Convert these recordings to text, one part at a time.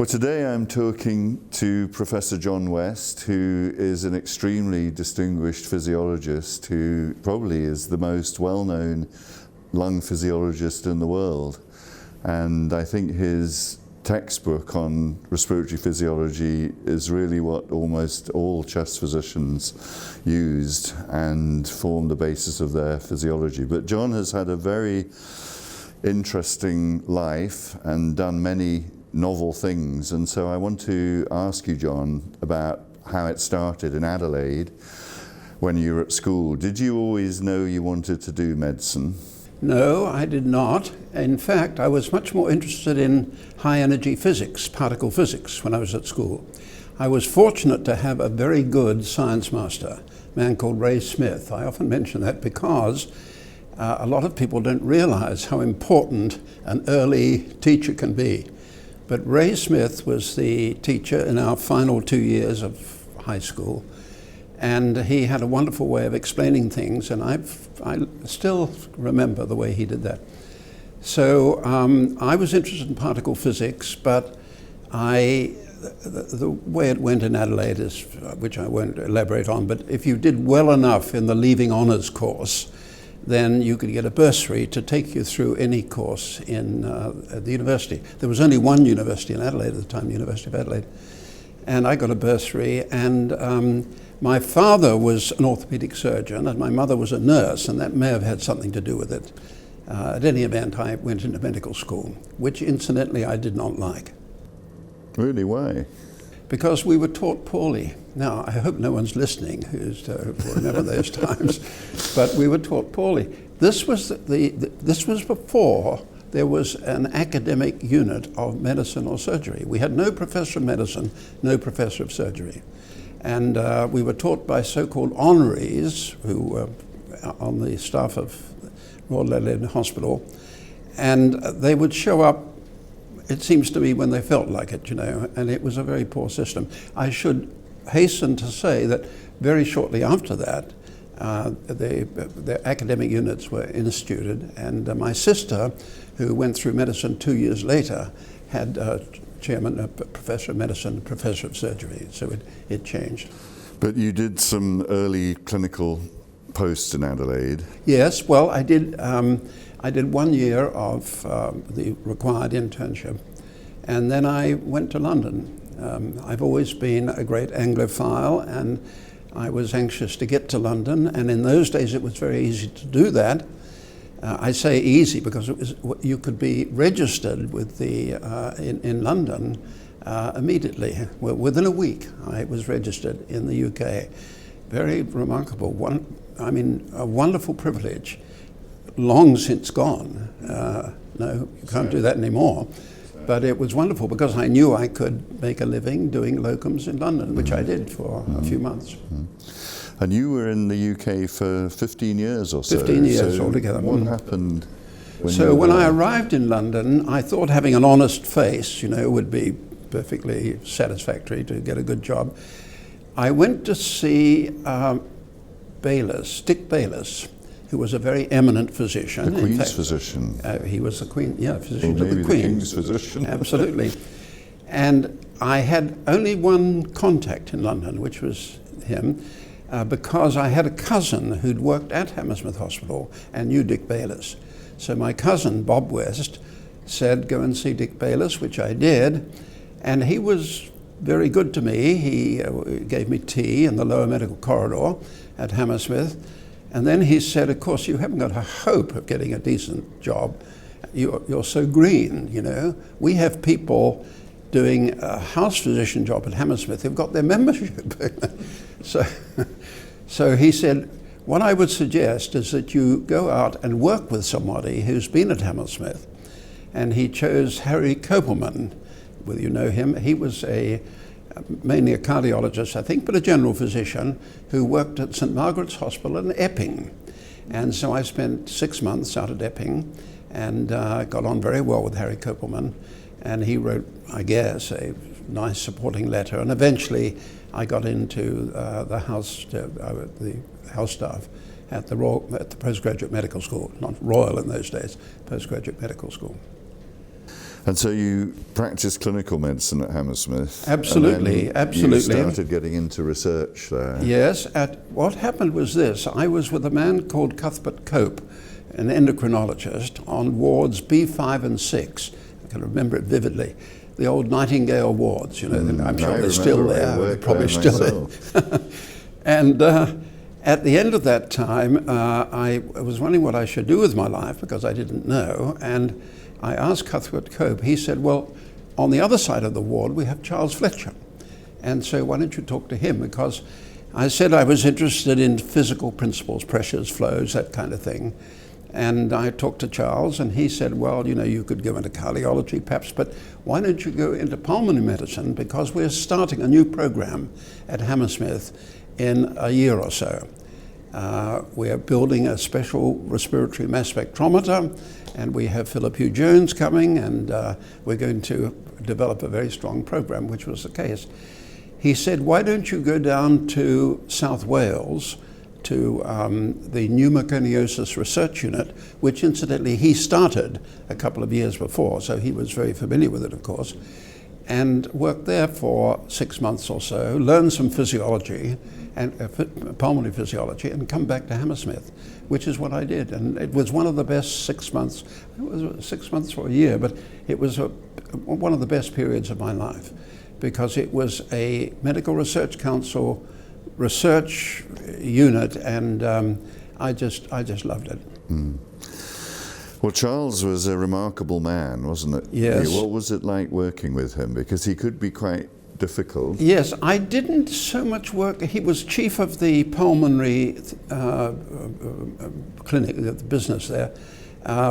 Well, today I'm talking to Professor John West, who is an extremely distinguished physiologist who probably is the most well-known lung physiologist in the world. And I think his textbook on respiratory physiology is really what almost all chest physicians used and formed the basis of their physiology. But John has had a very interesting life and done many novel things, and so I want to ask you, John, about how it started in Adelaide when you were at school. Did you always know you wanted to do medicine? No, I did not. In fact, I was much more interested in high-energy physics, particle physics, when I was at school. I was fortunate to have a very good science master, a man called Ray Smith. I often mention that because a lot of people don't realize how important an early teacher can be. But Ray Smith was the teacher in our final 2 years of high school, and he had a wonderful way of explaining things, and I still remember the way he did that. So I was interested in particle physics, but the way it went in Adelaide is, which I won't elaborate on, but if you did well enough in the leaving honours course, then you could get a bursary to take you through any course in at the university. There was only one university in Adelaide at the time, the University of Adelaide. And I got a bursary, and my father was an orthopedic surgeon and my mother was a nurse, and that may have had something to do with it. At any event, I went into medical school, which incidentally I did not like. Really, why? Because we were taught poorly. Now, I hope no one's listening who's will remember those times, but we were taught poorly. This was this was before there was an academic unit of medicine or surgery. We had no professor of medicine, no professor of surgery. And we were taught by so-called honoraries who were on the staff of Royal Adelaide Hospital, and they would show up, it seems to me, when they felt like it, you know, and it was a very poor system. I should hasten to say that very shortly after that, the academic units were instituted, and my sister, who went through medicine 2 years later, had chairman, a professor of medicine, professor of surgery, so it changed. But you did some early clinical posts in Adelaide. Yes, well, I did 1 year of the required internship, and then I went to London. I've always been a great Anglophile, and I was anxious to get to London, and in those days it was very easy to do that. I say easy because you could be registered with in London immediately. Well, within a week I was registered in the UK. Very remarkable. A wonderful privilege. Long since gone. No, you can't do that anymore. But it was wonderful because I knew I could make a living doing locums in London, which I did for a few months. And you were in the UK for 15 years or so. 15 years altogether. What happened when I arrived in London, I thought having an honest face, you know, would be perfectly satisfactory to get a good job. I went to see Dick Bayliss, who was a very eminent physician. The Queen's physician. He was the Queen, physician to the Queen. The King's physician. Absolutely. And I had only one contact in London, which was him, because I had a cousin who'd worked at Hammersmith Hospital and knew Dick Bayliss. So my cousin, Bob West, said, go and see Dick Bayliss, which I did, and he was very good to me. He gave me tea in the lower medical corridor at Hammersmith. And then he said, of course, you haven't got a hope of getting a decent job. You're so green, you know. We have people doing a house physician job at Hammersmith who've got their membership. So he said, what I would suggest is that you go out and work with somebody who's been at Hammersmith. And he chose Harry Kopelman, whether you know him. He was mainly a cardiologist, I think, but a general physician who worked at St. Margaret's Hospital in Epping. And so I spent 6 months out at Epping and got on very well with Harry Kopelman. And he wrote, I guess, a nice supporting letter. And eventually I got into the house staff at the postgraduate medical school, not Royal in those days, postgraduate medical school. And so you practiced clinical medicine at Hammersmith. Absolutely, and then absolutely. You started getting into research there. Yes. What happened was this. I was with a man called Cuthbert Cope, an endocrinologist, on wards B5 and 6. I can remember it vividly. The old Nightingale wards, you know, I'm sure they're still there. They're probably still there. And at the end of that time, I was wondering what I should do with my life because I didn't know. And I asked Cuthbert Cope. He said, well, on the other side of the ward, we have Charles Fletcher. And so why don't you talk to him? Because I said I was interested in physical principles, pressures, flows, that kind of thing. And I talked to Charles, and he said, well, you know, you could go into cardiology perhaps, but why don't you go into pulmonary medicine? Because we're starting a new program at Hammersmith in a year or so. We're building a special respiratory mass spectrometer, and we have Philip Hugh Jones coming, and we're going to develop a very strong program, which was the case. He said, why don't you go down to South Wales to the pneumoconiosis research unit, which incidentally he started a couple of years before, so he was very familiar with it, of course, and worked there for 6 months or so, learned some physiology, and pulmonary physiology, and come back to Hammersmith, which is what I did. And it was one of the best 6 months. It was 6 months or a year, but it was one of the best periods of my life, because it was a medical research council research unit, and I just loved it. Mm. Well, Charles was a remarkable man, wasn't it? Yes. What was it like working with him? Because he could be quite difficult. Yes, I didn't so much work. He was chief of the pulmonary clinic, the business there.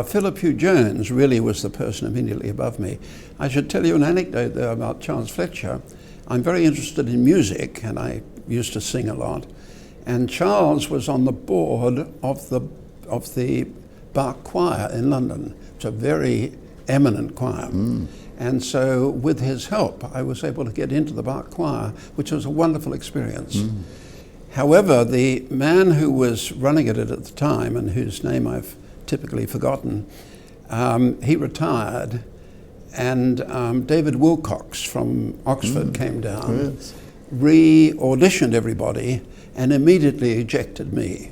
Philip Hugh Jones really was the person immediately above me. I should tell you an anecdote there about Charles Fletcher. I'm very interested in music, and I used to sing a lot. And Charles was on the board of the Bach Choir in London. It's a very eminent choir. Mm. And so with his help, I was able to get into the Bach Choir, which was a wonderful experience. Mm. However, the man who was running it at the time, and whose name I've typically forgotten, he retired, and David Wilcox from Oxford came down, yes, re-auditioned everybody, and immediately ejected me.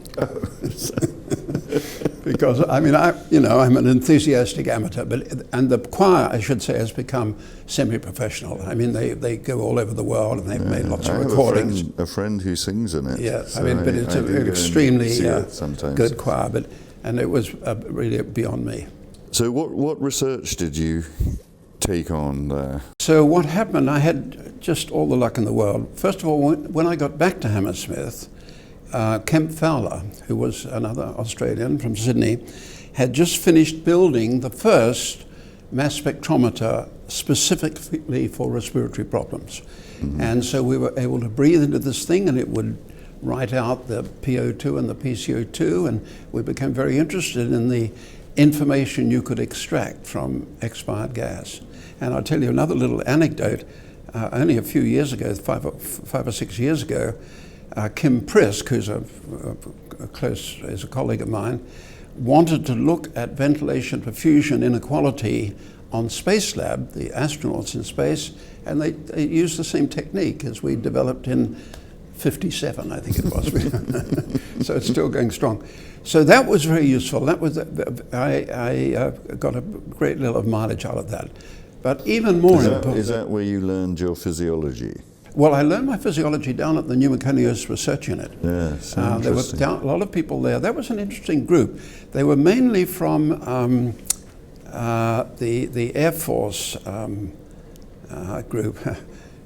Because I mean, I'm an enthusiastic amateur, and the choir, I should say, has become semi-professional. I mean, they go all over the world, and they've made lots of recordings. A friend who sings in it. Yeah, so but it's an extremely good choir, and it was really beyond me. So what research did you take on there? So what happened, I had just all the luck in the world. First of all, when I got back to Hammersmith, Kemp Fowler, who was another Australian from Sydney, had just finished building the first mass spectrometer specifically for respiratory problems. Mm-hmm. And so we were able to breathe into this thing, and it would write out the PO2 and the PCO2, and we became very interested in the information you could extract from expired gas. And I'll tell you another little anecdote. Only a few years ago, five or 6 years ago, Kim Prisk, who's is a colleague of mine, wanted to look at ventilation perfusion inequality on Spacelab, the astronauts in space, and they used the same technique as we developed in 57, I think it was. So it's still going strong. So that was very useful. That was I got a great deal of mileage out of that. But even more important... Is that where you learned your physiology? Well, I learned my physiology down at the pneumoconiosis research unit. Yes, there were a lot of people there. That was an interesting group. They were mainly from the Air Force group.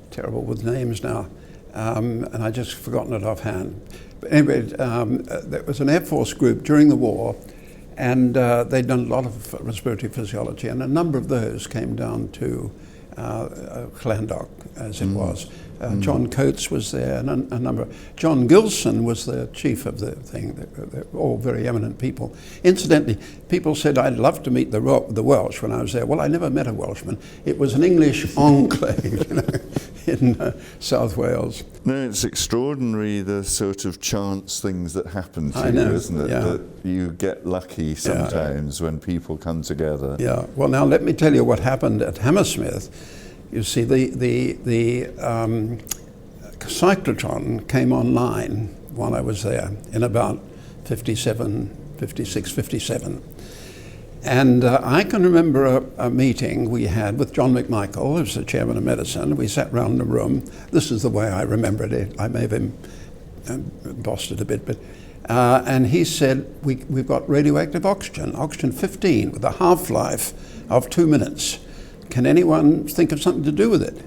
Terrible with names now. And I just forgotten it offhand. But anyway, there was an Air Force group during the war, and they'd done a lot of respiratory physiology, and a number of those came down to Llandoch, as it was. John Coates was there, and a number. John Gilson was the chief of the thing. They're all very eminent people. Incidentally, people said I'd love to meet the Welsh when I was there. Well, I never met a Welshman. It was an English enclave, you know. in South Wales. No, it's extraordinary the sort of chance things that happen to I you, know, isn't it? yeah. That you get lucky sometimes when people come together. Yeah. Well, now let me tell you what happened at Hammersmith. You see, the cyclotron came online while I was there in about 56, 57. And I can remember a meeting we had with John McMichael, who's the chairman of medicine. We sat round the room. This is the way I remembered it. I may have embossed it a bit, but and he said, we've got radioactive oxygen 15, with a half-life of 2 minutes. Can anyone think of something to do with it?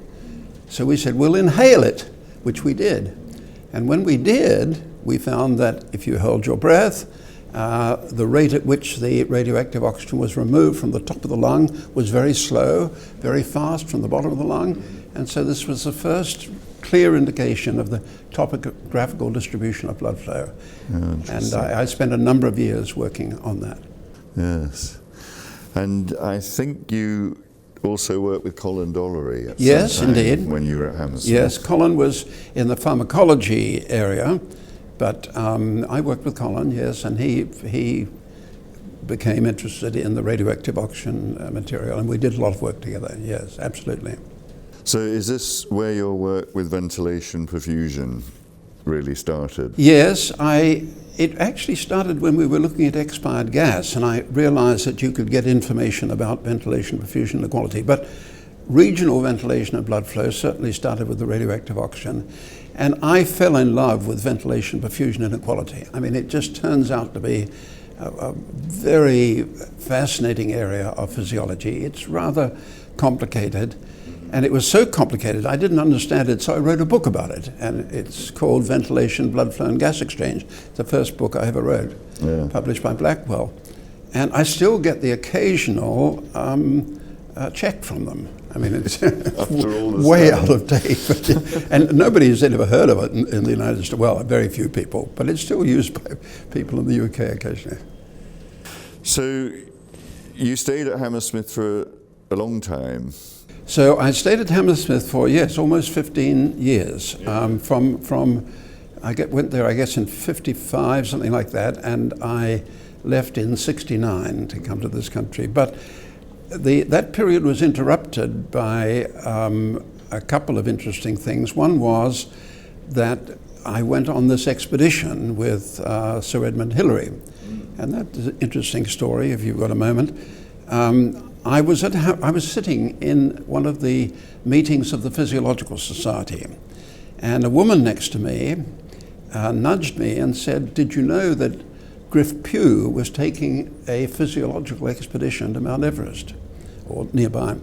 So we said, we'll inhale it, which we did. And when we did, we found that if you held your breath, the rate at which the radioactive oxygen was removed from the top of the lung was very slow, very fast from the bottom of the lung. And so this was the first clear indication of the topographical distribution of blood flow. And I spent a number of years working on that. Yes. And I think you also worked with Colin Dollery at Yes, some time indeed. when you were at Hammersmith. Yes, Colin was in the pharmacology area. But I worked with Colin, yes, and he became interested in the radioactive oxygen material, and we did a lot of work together, yes, absolutely. So is this where your work with ventilation perfusion really started? Yes, it actually started when we were looking at expired gas, and I realized that you could get information about ventilation, perfusion, and quality. But regional ventilation of blood flow certainly started with the radioactive oxygen. And I fell in love with ventilation, perfusion, and equality. I mean, it just turns out to be a very fascinating area of physiology. It's rather complicated, and it was so complicated I didn't understand it, so I wrote a book about it, and it's called Ventilation, Blood Flow, and Gas Exchange. It's the first book I ever wrote, published by Blackwell. And I still get the occasional check from them. I mean, it's way out of date. And nobody's ever heard of it in the United States. Well, very few people, but it's still used by people in the UK occasionally. So you stayed at Hammersmith for a long time. So I stayed at Hammersmith for, yes, almost 15 years. Went there, I guess, in 55, something like that, and I left in 69 to come to this country. But that period was interrupted by a couple of interesting things. One was that I went on this expedition with Sir Edmund Hillary, and that's an interesting story if you've got a moment. I was sitting in one of the meetings of the Physiological Society, and a woman next to me nudged me and said, "Did you know that Griff Pugh was taking a physiological expedition to Mount Everest or nearby?"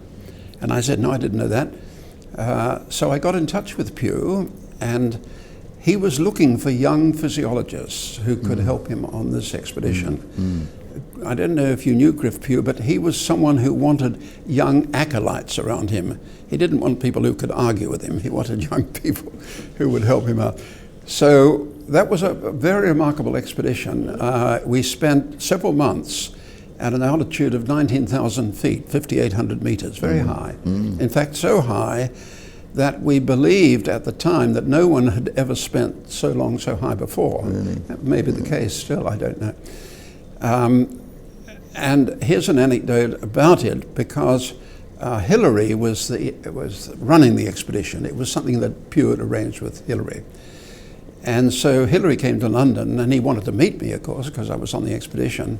And I said, "No, I didn't know that." So I got in touch with Pugh, and he was looking for young physiologists who could help him on this expedition. I don't know if you knew Griff Pugh, but he was someone who wanted young acolytes around him. He didn't want people who could argue with him. He wanted young people who would help him out. So that was a very remarkable expedition. We spent several months at an altitude of 19,000 feet, 5,800 meters, very high. In fact, so high that we believed at the time that no one had ever spent so long so high before. Really? That may be the case still, I don't know. And here's an anecdote about it, because Hillary was running the expedition. It was something that Pugh had arranged with Hillary. And so Hillary came to London, and he wanted to meet me, of course, because I was on the expedition.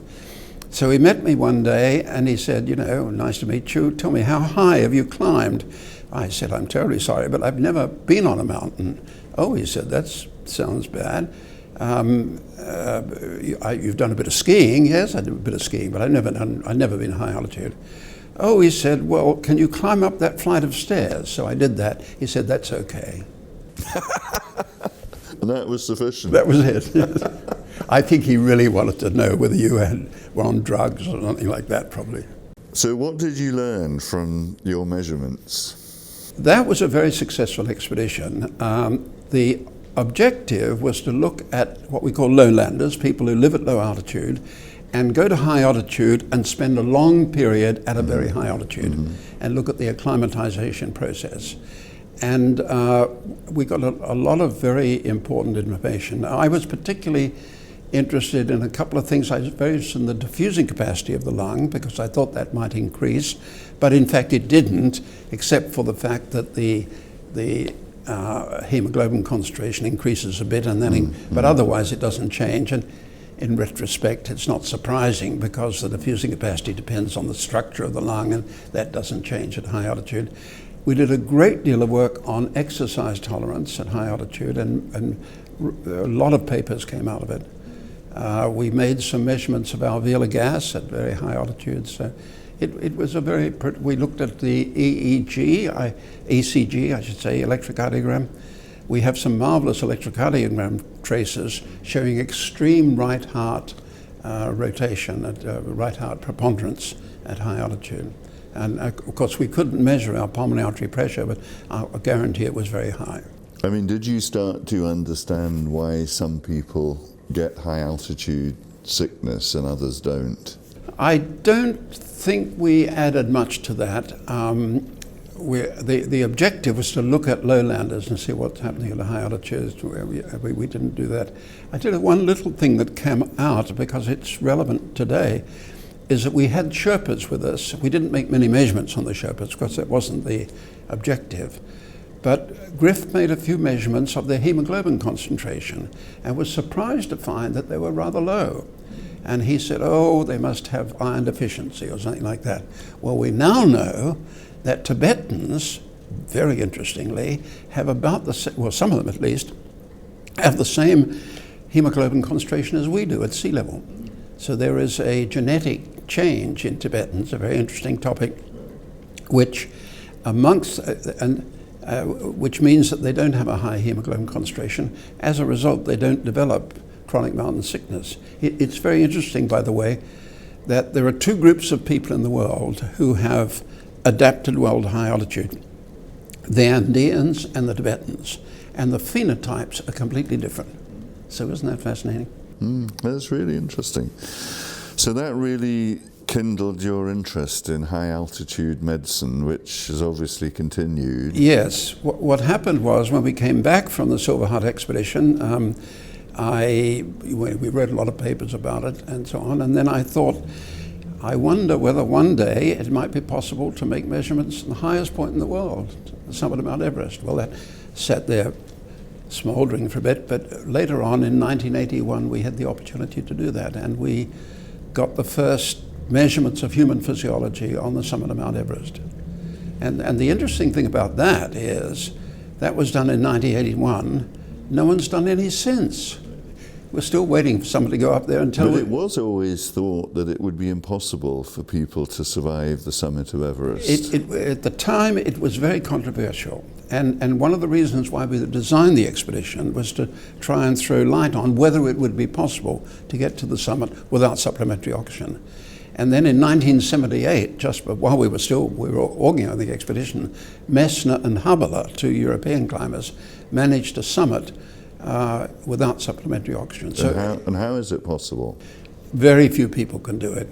So he met me one day, and he said, "You know, nice to meet you. Tell me, how high have you climbed?" I said, "I'm terribly sorry, but I've never been on a mountain." "Oh," he said, "that sounds bad. You've done a bit of skiing." "Yes, I did a bit of skiing, but I've never been high altitude." "Oh," he said, "well, can you climb up that flight of stairs?" So I did that. He said, "That's okay." And that was sufficient. That was it. Yes. I think he really wanted to know whether you were on drugs or something like that, probably. So what did you learn from your measurements? That was a very successful expedition. The objective was to look at what we call lowlanders, people who live at low altitude, and go to high altitude and spend a long period at a very high altitude and look at the acclimatization process. And we got a lot of very important information. I was particularly interested in a couple of things. I was very interested in the diffusing capacity of the lung because I thought that might increase, but in fact it didn't, except for the fact that the hemoglobin concentration increases a bit, and then but otherwise it doesn't change. And in retrospect, it's not surprising because the diffusing capacity depends on the structure of the lung, and that doesn't change at high altitude. We did a great deal of work on exercise tolerance at high altitude, and a lot of papers came out of it. We made some measurements of alveolar gas at very high altitudes. It was a very, we looked at the ECG, I should say, electrocardiogram. We have some marvelous electrocardiogram traces showing extreme right heart rotation, right heart preponderance at high altitude. And of course, we couldn't measure our pulmonary artery pressure, but I guarantee it was very high. I mean, did you start to understand why some people get high altitude sickness and others don't? I don't think we added much to that. The objective was to look at lowlanders and see what's happening at high altitudes. We didn't do that. I did one little thing that came out because it's relevant today, is that we had Sherpas with us. We didn't make many measurements on the Sherpas because that wasn't the objective. But Griff made a few measurements of their hemoglobin concentration and was surprised to find that they were rather low. And he said, oh, they must have iron deficiency or something like that. Well, we now know that Tibetans, very interestingly, have about the same, well, some of them at least, have the same hemoglobin concentration as we do at sea level. So there is a genetic change in Tibetans, a very interesting topic, which which means that they don't have a high hemoglobin concentration. As a result, they don't develop chronic mountain sickness. It's very interesting, by the way, that there are two groups of people in the world who have adapted well to high altitude: the Andeans and the Tibetans, and the phenotypes are completely different. So isn't that fascinating? That's really interesting. So that really kindled your interest in high altitude medicine, which has obviously continued. Yes. What happened was, when we came back from the Silver Heart expedition, we read a lot of papers about it and so on, and then I thought, I wonder whether one day it might be possible to make measurements at the highest point in the world, the summit of Mount Everest. Well, that sat there smouldering for a bit, but later on in 1981 we had the opportunity to do that, and we got the first measurements of human physiology on the summit of Mount Everest. And the interesting thing about that is that was done in 1981. No one's done any since. We're still waiting for somebody to go up there and tell. But it was always thought that it would be impossible for people to survive the summit of Everest. At the time, it was very controversial. And one of the reasons why we designed the expedition was to try and throw light on whether it would be possible to get to the summit without supplementary oxygen. And then in 1978, just while we were organizing the expedition, Messner and Haberler, two European climbers, managed to summit without supplementary oxygen. And how is it possible? Very few people can do it.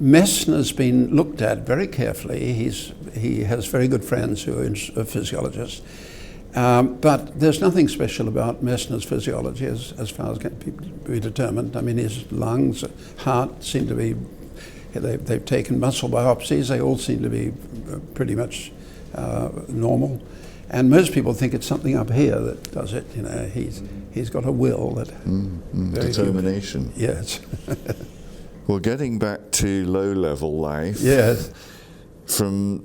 Messner's been looked at very carefully. He has very good friends who are physiologists. But there's nothing special about Messner's physiology as far as can be determined. I mean, his lungs, heart seem to be, they've taken muscle biopsies, they all seem to be pretty much normal. And most people think it's something up here that does it. You know, he's got a will that determination. Yes. Well, getting back to low-level life. Yes. From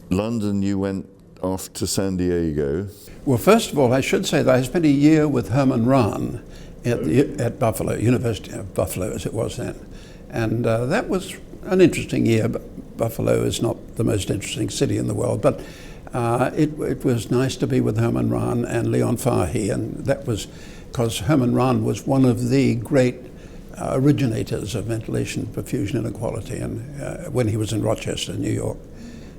London, you went off to San Diego. Well, first of all, I should say that I spent a year with Herman Ron at Buffalo, University of Buffalo, as it was then, and that was an interesting year. But Buffalo is not the most interesting city in the world, but it was nice to be with Herman Ron and Leon Fahey, and that was because Herman Ron was one of the great originators of ventilation perfusion inequality, and when he was in Rochester, New York.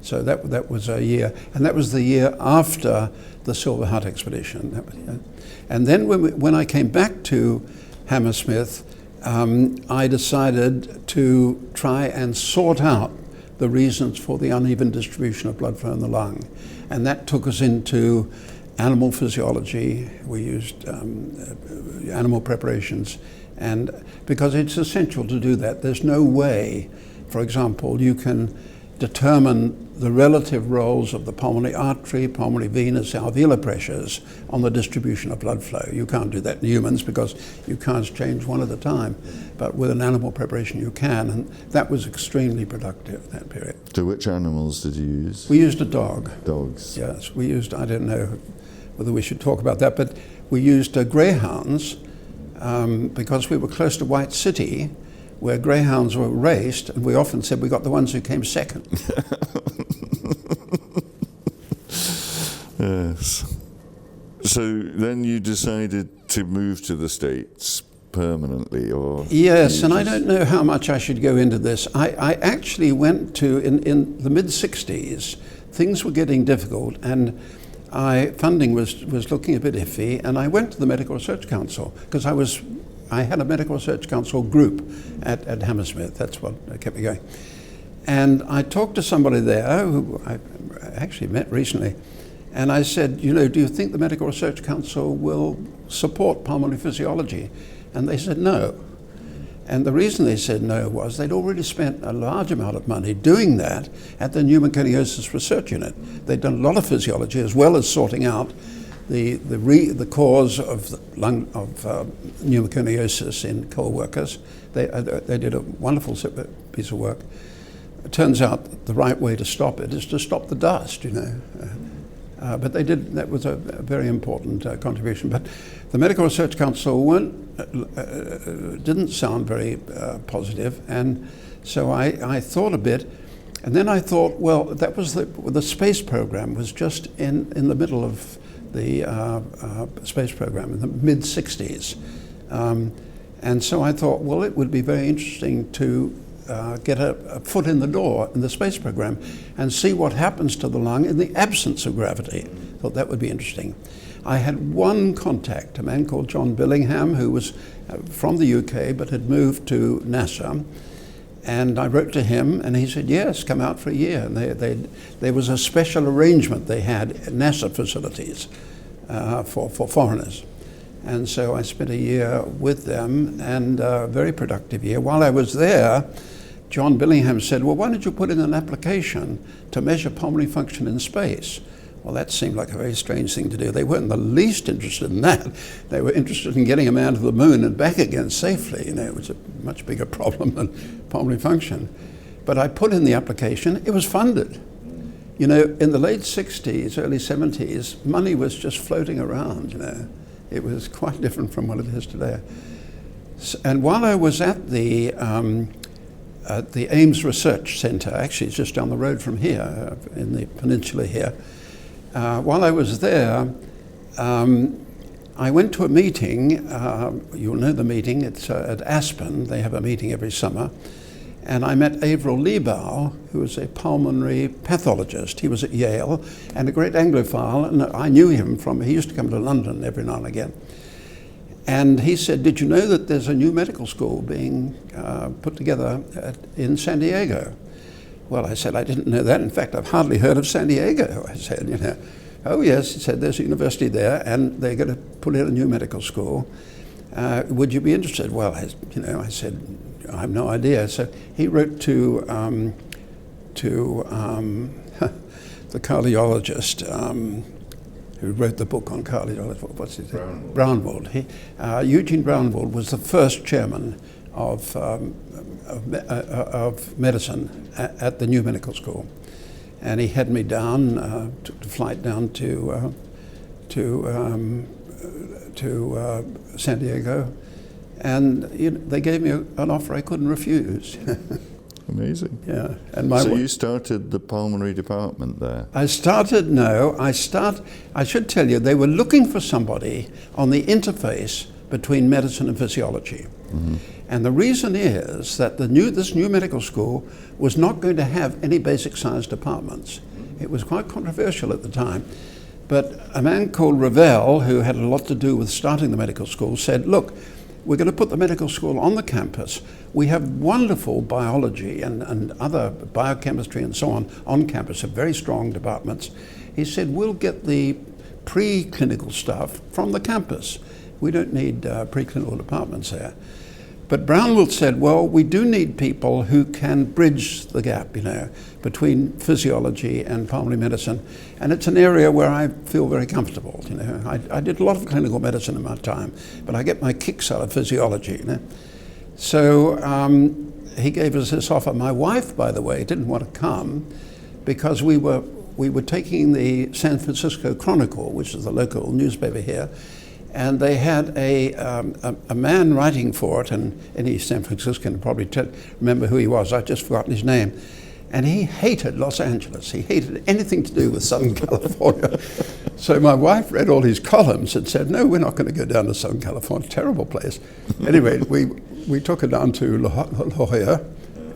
So that was a year, and that was the year after the Silver Heart expedition. And then when I came back to Hammersmith, I decided to try and sort out the reasons for the uneven distribution of blood flow in the lung. And that took us into animal physiology. We used animal preparations, and because it's essential to do that. There's no way, for example, you can determine the relative roles of the pulmonary artery, pulmonary venous, alveolar pressures on the distribution of blood flow. You can't do that in humans because you can't change one at a time. But with an animal preparation you can, and that was extremely productive, that period. So which animals did you use? We used a dog. Dogs. Yes, we used, I don't know whether we should talk about that, but we used greyhounds because we were close to White City, where greyhounds were raced, and we often said we got the ones who came second. Yes. So then you decided to move to the States permanently, or? Yes, and I don't know how much I should go into this. I actually went to, in the mid-60s, things were getting difficult, and funding was looking a bit iffy, and I went to the Medical Research Council, because I had a Medical Research Council group at Hammersmith. That's what kept me going. And I talked to somebody there who I actually met recently, and I said, do you think the Medical Research Council will support pulmonary physiology? And they said no. And the reason they said no was they'd already spent a large amount of money doing that at the pneumoconiosis research unit. They'd done a lot of physiology as well as sorting out the cause of pneumoconiosis in coal workers. They did a wonderful piece of work. It turns out the right way to stop it is to stop the dust, but they did. That was a very important contribution. But the Medical Research Council didn't sound very positive, and so I thought a bit, and then I thought, well, that was the space program was just in the middle of the space program in the mid-60s. And so I thought, well, it would be very interesting to get a foot in the door in the space program and see what happens to the lung in the absence of gravity. Thought that would be interesting. I had one contact, a man called John Billingham, who was from the UK but had moved to NASA. And I wrote to him, and he said, yes, come out for a year. And there was a special arrangement they had at NASA facilities for foreigners. And so I spent a year with them, and a very productive year. While I was there, John Billingham said, well, why don't you put in an application to measure pulmonary function in space? Well, that seemed like a very strange thing to do. They weren't the least interested in that. They were interested in getting a man to the moon and back again safely. It was a much bigger problem than pulmonary function. But I put in the application. It was funded. In the late 60s, early 70s, money was just floating around, It was quite different from what it is today. And while I was at the Ames Research Centre, actually it's just down the road from here, in the peninsula here, while I was there, I went to a meeting. You'll know the meeting. It's at Aspen. They have a meeting every summer. And I met Avril Liebau, who was a pulmonary pathologist. He was at Yale and a great Anglophile. And I knew him he used to come to London every now and again. And he said, did you know that there's a new medical school being put together in San Diego? Well, I said, I didn't know that. In fact, I've hardly heard of San Diego. I said, oh yes, he said, there's a university there and they're going to put in a new medical school. Would you be interested? Well, I said, I have no idea. So he wrote to the cardiologist who wrote the book on cardiology. What's his name? Brownwald. Eugene Brownwald was the first chairman of medicine at the new medical school, and he had me down, took the flight down to San Diego, and they gave me an offer I couldn't refuse. Amazing. Yeah. And so you started the pulmonary department there? I should tell you, they were looking for somebody on the interface between medicine and physiology. Mm-hmm. And the reason is that this new medical school was not going to have any basic science departments. It was quite controversial at the time. But a man called Ravel, who had a lot to do with starting the medical school, said, look, we're going to put the medical school on the campus. We have wonderful biology and other biochemistry and so on campus, have very strong departments. he said, we'll get the preclinical stuff from the campus. We don't need preclinical departments there. But Brownwood said, well, we do need people who can bridge the gap, between physiology and pulmonary medicine. And it's an area where I feel very comfortable, I did a lot of clinical medicine in my time, but I get my kicks out of physiology, So he gave us this offer. My wife, by the way, didn't want to come because we were taking the San Francisco Chronicle, which is the local newspaper here, and they had a man writing for it, and any San Franciscan can probably remember who he was. I've just forgotten his name. And he hated Los Angeles. He hated anything to do with Southern California. So my wife read all his columns and said, no, we're not going to go down to Southern California, terrible place. Anyway, we took her down to La Jolla,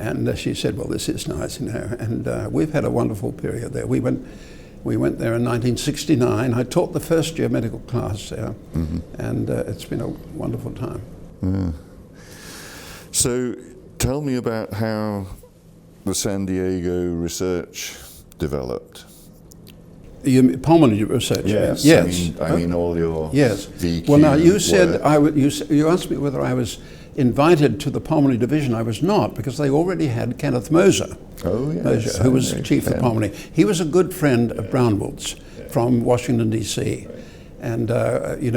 and she said, well, this is nice, and we've had a wonderful period there. We went there in 1969. I taught the first year medical class there, and it's been a wonderful time. Yeah. So tell me about how the San Diego research developed. Pulmonary research? Yes. Yes. I mean all your VQ Well, now you said, work. you asked me whether I was invited to the pulmonary division. I was not, because they already had Kenneth Moser. Oh, yes. Moser, who was chief of pulmonary. He was a good friend of Brownwood's from Washington, D.C. And,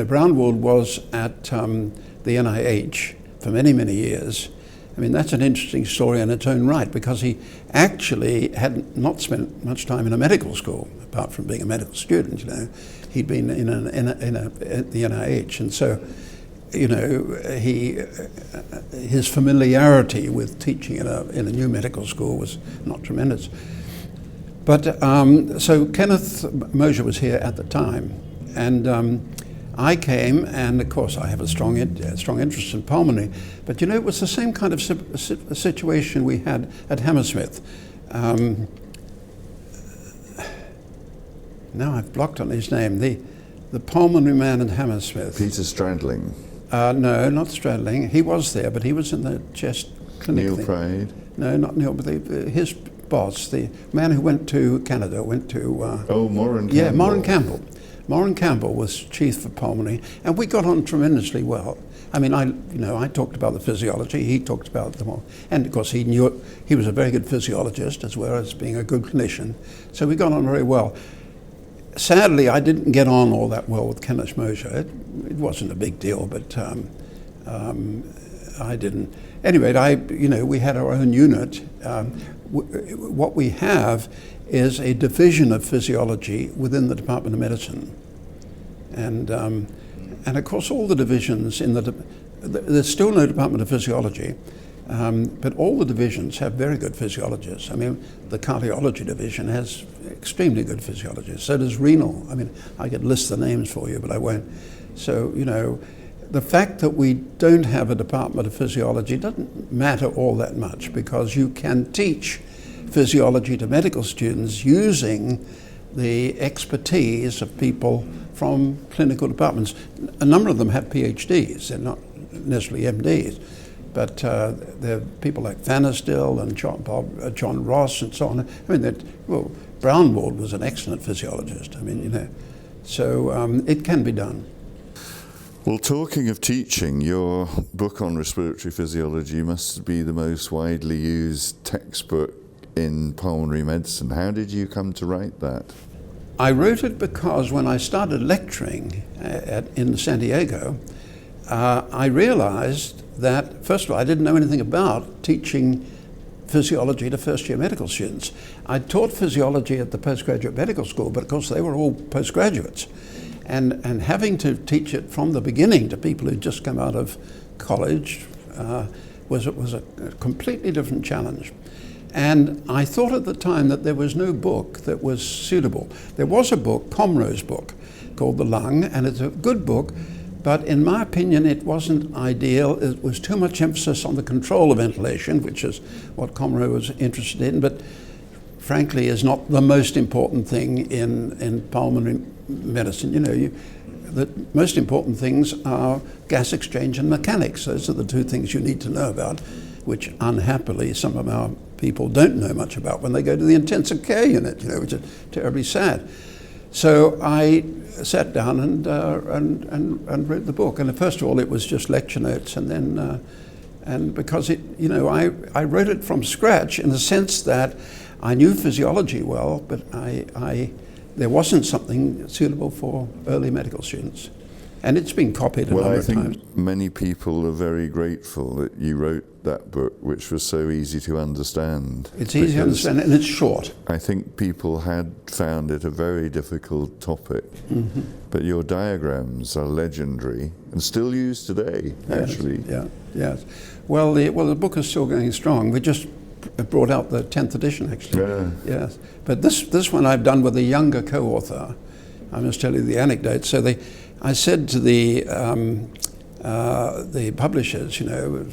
Brownwood was at the NIH for many, many years. I mean, that's an interesting story in its own right, because he actually had not spent much time in a medical school, apart from being a medical student. He'd been at the NIH, and so, his familiarity with teaching in a new medical school was not tremendous. But so Kenneth Moser was here at the time, and I came, and of course I have a strong interest in pulmonary, but it was the same kind of situation we had at Hammersmith. Now I've blocked on his name. The pulmonary man at Hammersmith. Peter Stradling. No, not Stradling. He was there, but he was in the chest clinic. Neil Prade. No, not Neil, but his boss, the man who went to Canada, went to... Moran Campbell. Yeah, Moran Campbell. Moran Campbell was chief for pulmonary, and we got on tremendously well. I mean, I talked about the physiology, he talked about the more, and of course he was a very good physiologist as well as being a good clinician, so we got on very well. Sadly, I didn't get on all that well with Kenneth Moser. It wasn't a big deal, but I didn't. Anyway, we had our own unit. What we have is a division of physiology within the Department of Medicine, and of course all the divisions there's still no Department of Physiology, but all the divisions have very good physiologists. I mean, the cardiology division has extremely good physiologists. So does renal. I mean, I could list the names for you, but I won't. So the fact that we don't have a Department of Physiology doesn't matter all that much, because you can teach physiology to medical students using the expertise of people from clinical departments. A number of them have PhDs, they're not necessarily MDs, but there are people like Fanistil and John Ross and so on. I mean, Brownwood was an excellent physiologist. I mean, so it can be done. Well, talking of teaching, your book on respiratory physiology must be the most widely used textbook in pulmonary medicine. How did you come to write that? I wrote it because when I started lecturing in San Diego, I realized that, first of all, I didn't know anything about teaching physiology to first-year medical students. I taught physiology at the postgraduate medical school, but of course they were all postgraduates. And having to teach it from the beginning to people who'd just come out of college was a completely different challenge. And I thought at the time that there was no book that was suitable. There was a book, Comroe's book, called The Lung, and it's a good book, but in my opinion it wasn't ideal. It was too much emphasis on the control of ventilation, which is what Comroe was interested in, but frankly is not the most important thing in pulmonary medicine. The most important things are gas exchange and mechanics. Those are the two things you need to know about, which unhappily some of our people don't know much about when they go to the intensive care unit, which is terribly sad. So I sat down and read the book. And first of all, it was just lecture notes, and then and because I wrote it from scratch in the sense that I knew physiology well, but there wasn't something suitable for early medical students. And it's been copied a number of times. Well, I think many people are very grateful that you wrote that book, which was so easy to understand. It's easy to understand, and it's short. I think people had found it a very difficult topic, but your diagrams are legendary and still used today, actually. Yes. Well, the book is still going strong. We just brought out the 10th edition, actually. Yeah. Yes. But this one I've done with a younger co-author. I must tell you the anecdote. So I said to the publishers,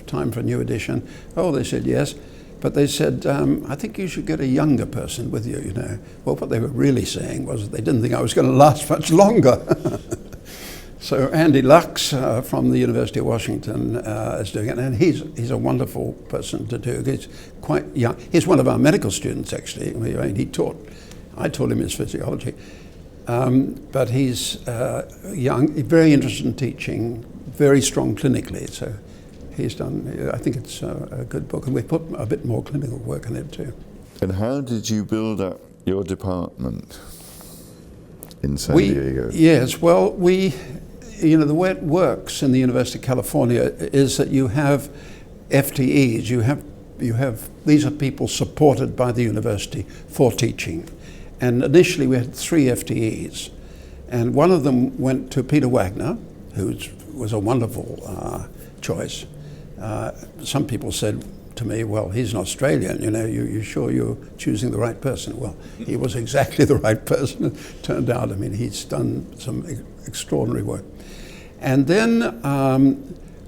time for a new edition. Oh, they said yes. But they said, I think you should get a younger person with you, Well, what they were really saying was they didn't think I was going to last much longer. So Andy Lux from the University of Washington is doing it, and he's a wonderful person to do. He's quite young. He's one of our medical students, actually. I taught him his physiology. But he's young, very interested in teaching, very strong clinically. So he's done, I think it's a good book, and we've put a bit more clinical work in it too. And how did you build up your department in San Diego? Yes, well, the way it works in the University of California is that you have FTEs, you have these are people supported by the university for teaching. And initially we had 3 FTEs, and one of them went to Peter Wagner, who was a wonderful choice. Some people said to me, well, he's an Australian, you sure you're choosing the right person? Well, he was exactly the right person. It turned out, he's done some extraordinary work. And then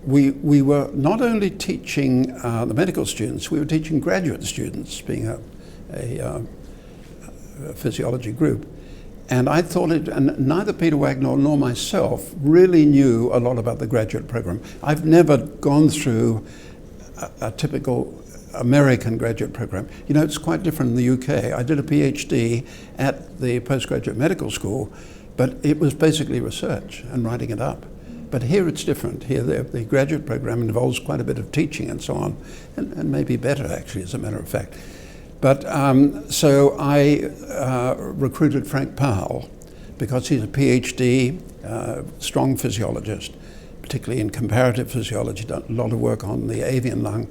we were not only teaching the medical students, we were teaching graduate students, being a physiology group. And I thought and neither Peter Wagner nor myself really knew a lot about the graduate program. I've never gone through a typical American graduate program. It's quite different in the UK. I did a PhD at the postgraduate medical school, but it was basically research and writing it up. But here it's different. Here the graduate program involves quite a bit of teaching and so on, and maybe better actually, as a matter of fact. But so I recruited Frank Powell because he's a PhD, strong physiologist, particularly in comparative physiology, done a lot of work on the avian lung.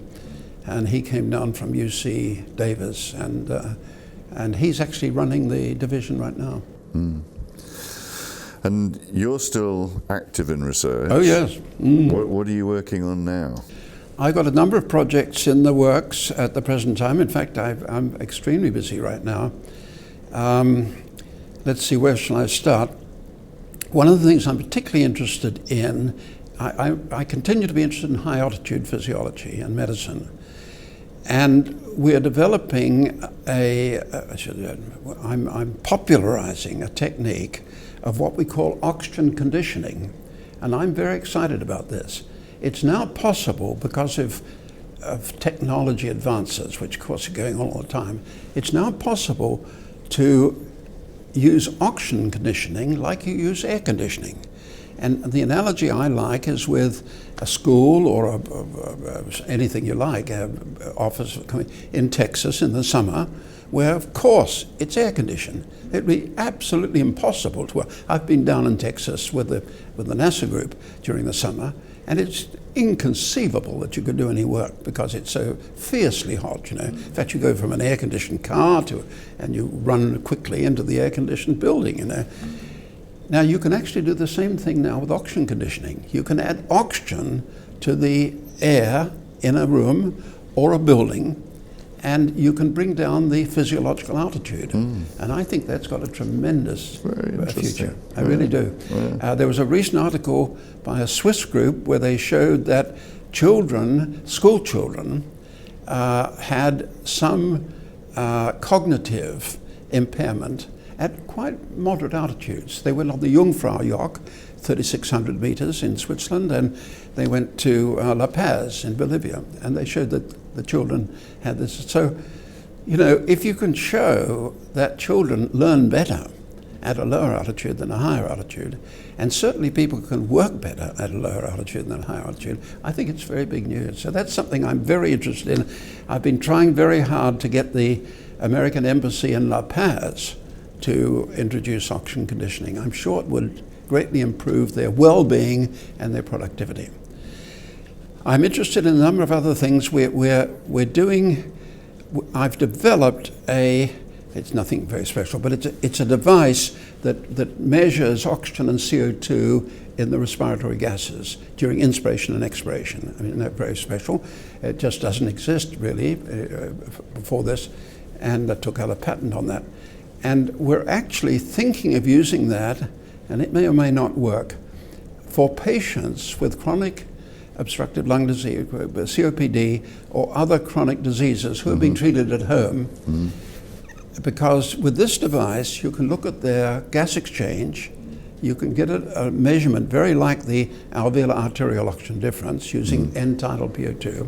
And he came down from UC Davis, and he's actually running the division right now. And you're still active in research. Oh, yes. What are you working on now? I've got a number of projects in the works at the present time. In fact, I'm extremely busy right now. Let's see, where shall I start? One of the things I'm particularly interested in, I continue to be interested in high altitude physiology and medicine. And we're developing I'm popularizing a technique of what we call oxygen conditioning. And I'm very excited about this. It's now possible, because of technology advances, which of course are going on all the time, it's now possible to use oxygen conditioning like you use air conditioning. And the analogy I like is with a school or anything you like, office in Texas in the summer, where of course it's air conditioned. It'd be absolutely impossible to work. I've been down in Texas with the NASA group during the summer, and it's inconceivable that you could do any work because it's so fiercely hot, In fact, you go from an air-conditioned car and you run quickly into the air-conditioned building, Now, you can actually do the same thing now with oxygen conditioning. You can add oxygen to the air in a room or a building, and you can bring down the physiological altitude. And I think that's got a tremendous future. I really do. Yeah. There was a recent article by a Swiss group where they showed that school children, had some cognitive impairment at quite moderate altitudes. They went on the Jungfraujoch, 3,600 meters in Switzerland, and they went to La Paz in Bolivia, and they showed that the children had this. So, if you can show that children learn better at a lower altitude than a higher altitude. And certainly people can work better at a lower altitude than a higher altitude. I think it's very big news. So that's something I'm very interested in. I've been trying very hard to get the American Embassy in La Paz to introduce oxygen conditioning. I'm sure it would greatly improve their well-being and their productivity. I'm interested in a number of other things. I've developed it's nothing very special, but it's a device that measures oxygen and CO2 in the respiratory gases during inspiration and expiration. I mean, not very special. It just doesn't exist really before this, and I took out a patent on that. And we're actually thinking of using that, and it may or may not work, for patients with chronic obstructive lung disease, COPD, or other chronic diseases who are being treated at home. Because with this device, you can look at their gas exchange, you can get a measurement very like the alveolar arterial oxygen difference using end-tidal PO2.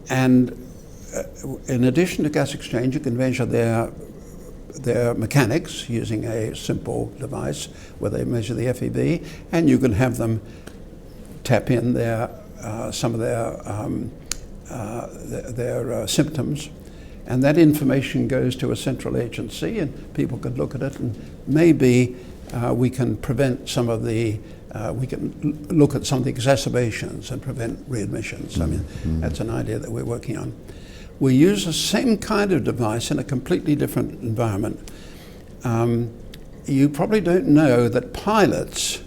And in addition to gas exchange, you can measure their mechanics using a simple device where they measure the FEV, and you can have them tap in some of their symptoms, and that information goes to a central agency, and people can look at it, and maybe we can prevent some of the. We can look at some of the exacerbations and prevent readmissions. I mean, that's an idea that we're working on. We use the same kind of device in a completely different environment. You probably don't know that pilots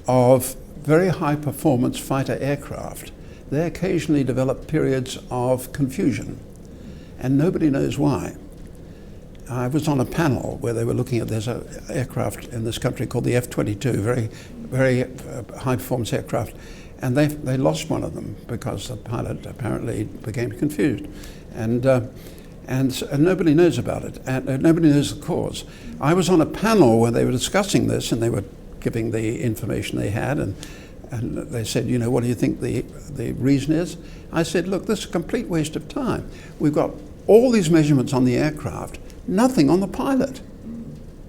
of very high performance fighter aircraft, they occasionally develop periods of confusion, and nobody knows why. I was on a panel where they were looking at, there's an aircraft in this country called the F-22, very high performance aircraft, and they lost one of them because the pilot apparently became confused, and nobody knows about it, and nobody knows the cause. I was on a panel where they were discussing this, and they were giving the information they had, and they said, you know, what do you think the reason is? I said, look, this is a complete waste of time. We've got all these measurements on the aircraft, nothing on the pilot.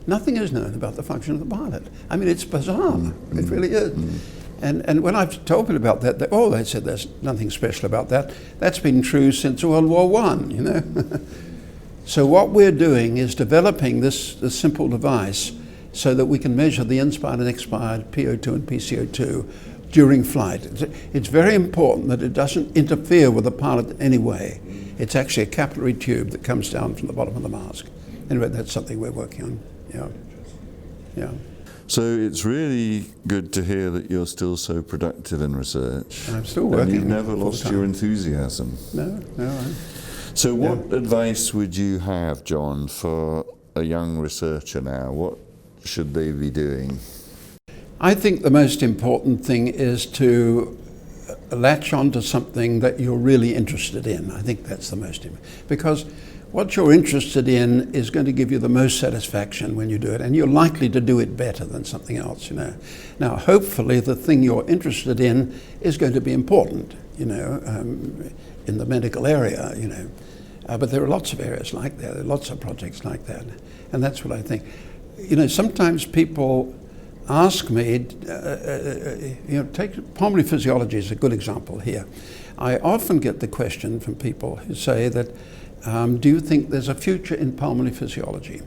Nothing is known about the function of the pilot. I mean, it's bizarre. It really is. And when I've told people about that, they said there's nothing special about that. That's been true since World War I, you know. So what we're doing is developing this simple device so that we can measure the inspired and expired PO2 and PCO2 during flight. It's very important that it doesn't interfere with the pilot in any way. It's actually a capillary tube that comes down from the bottom of the mask. Anyway, that's something we're working on. Yeah. So it's really good to hear that you're still so productive in research. I'm still working. And you've never lost your enthusiasm. No. So what advice would you have, John, for a young researcher now? What should they be doing? I think the most important thing is to latch on to something that you're really interested in. I think that's the most important. Because what you're interested in is going to give you the most satisfaction when you do it, and you're likely to do it better than something else, you know. Now, hopefully the thing you're interested in is going to be important, you know, in the medical area, you know. But there are lots of areas like that, there are lots of projects like that, and that's what I think. You know, sometimes people ask me, you know, take pulmonary physiology as a good example here. I often get the question from people who say that, do you think there's a future in pulmonary physiology?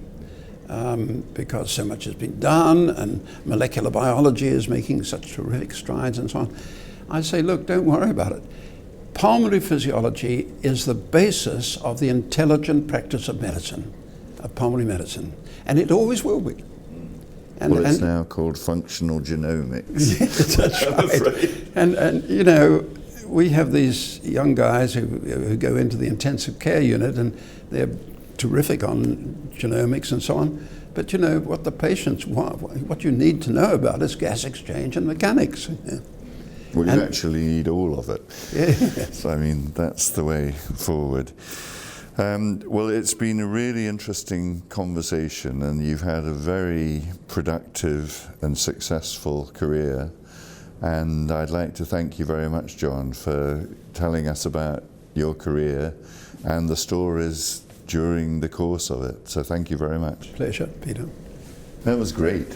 Because so much has been done and molecular biology is making such terrific strides and so on. I say, look, don't worry about it. Pulmonary physiology is the basis of the intelligent practice of medicine, of pulmonary medicine, and it always will be. Well, it's now called functional genomics. Yes, that's right. And you know, we have these young guys who go into the intensive care unit, and they're terrific on genomics and so on. But you know, what the patients want, what you need to know about is gas exchange and mechanics. Yeah. Well, you actually need all of it. Yes. I mean, that's the way forward. Well, it's been a really interesting conversation, and you've had a very productive and successful career. And I'd like to thank you very much, John, for telling us about your career and the stories during the course of it. So thank you very much. Pleasure, Peter. That was great.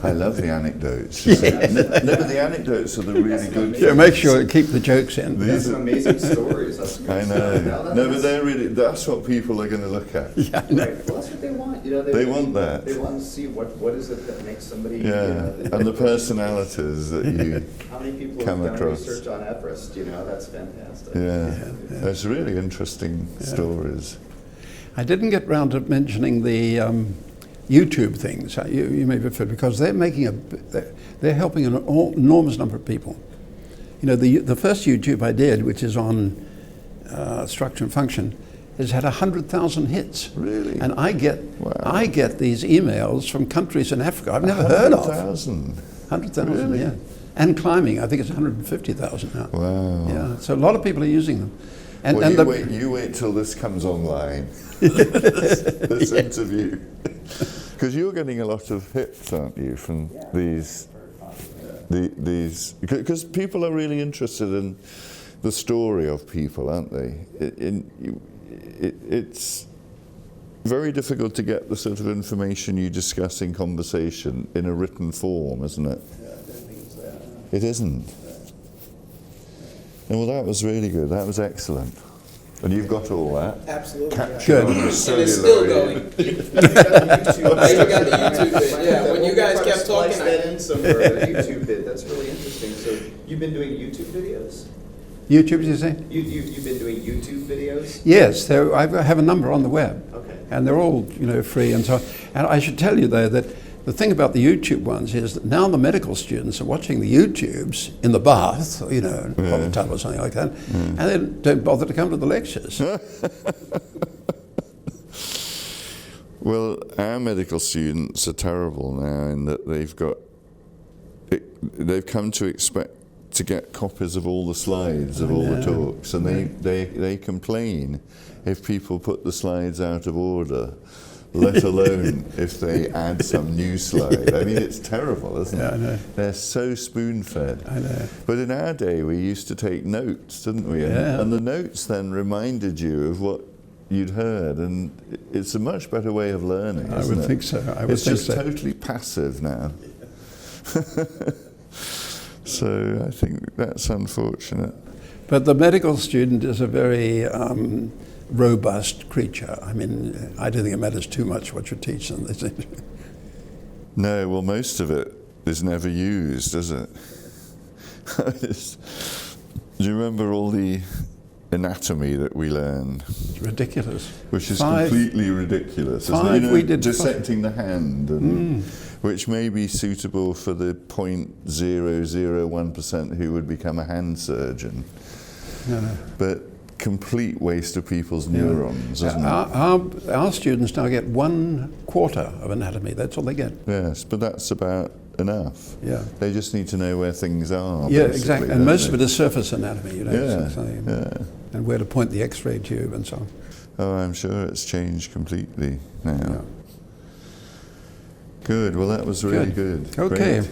I love the anecdotes. No, but the anecdotes are the really good Yeah, make sure to keep the jokes in. That's some amazing stories. That's I know. No, but they're really, that's what people are going to look at. Yeah, I know. Right. Well, that's what they want. You know, They want that. They want to see what is it that makes somebody. Yeah, and the personalities that you How many people come have done across. research on Everest? You know, that's fantastic. Yeah, that's really interesting stories. I didn't get round to mentioning the YouTube things. You may be familiar, because they're helping an enormous number of people. You know, the first YouTube I did, which is on structure and function, has had 100,000 hits. Really? And I get these emails from countries in Africa I've never heard of. 100,000. 100,000, Really? yeah. And climbing, I think it's 150,000 now. Wow. Yeah, so a lot of people are using them. And, Well, and you wait till this comes online, this interview. Because you're getting a lot of hits, aren't you, from these, because people are really interested in the story of people, aren't they? It's very difficult to get the sort of information you discuss in conversation in a written form, isn't it? Yeah, I don't think it's there. It isn't. And well, that was really good. That was excellent. And you've got all that. Absolutely. Good. And it's still going. I even got the YouTube bit. Yeah, when you guys kept talking, that in somewhere. A YouTube bit. That's really interesting. So you've been doing YouTube videos. YouTube, did you say? You've been doing YouTube videos. Yes, I have a number on the web. Okay. And they're all, free and so on. And I should tell you, though, that the thing about the YouTube ones is that now the medical students are watching the YouTubes in the bath, in a hot tub or something like that, and they don't bother to come to the lectures. Well, our medical students are terrible now in that they've come to expect to get copies of all the slides of all the talks, and they complain if people put the slides out of order, let alone if they add some new slide. I mean, it's terrible, isn't it? I know. They're so spoon-fed. I know. But in our day, we used to take notes, didn't we? Yeah. And the notes then reminded you of what you'd heard, and it's a much better way of learning, I isn't would it? think so. It's just totally passive now. So I think that's unfortunate. But the medical student is a very robust creature. I mean, I don't think it matters too much what you teach them. No, well, most of it is never used, does it? Do you remember all the anatomy that we learned? It's ridiculous. Which is completely ridiculous, isn't it? we did dissecting the hand, and which may be suitable for the 0.001% who would become a hand surgeon. No. But complete waste of people's neurons, isn't it? Our students now get 1/4 of anatomy. That's all they get. Yes, but that's about enough. Yeah. They just need to know where things are. Yeah, basically, exactly. And don't most they? of it is surface anatomy, Yeah, and where to point the X-ray tube and so on. Oh, I'm sure it's changed completely now. Yeah. Good. Well, that was really good. Okay. Great.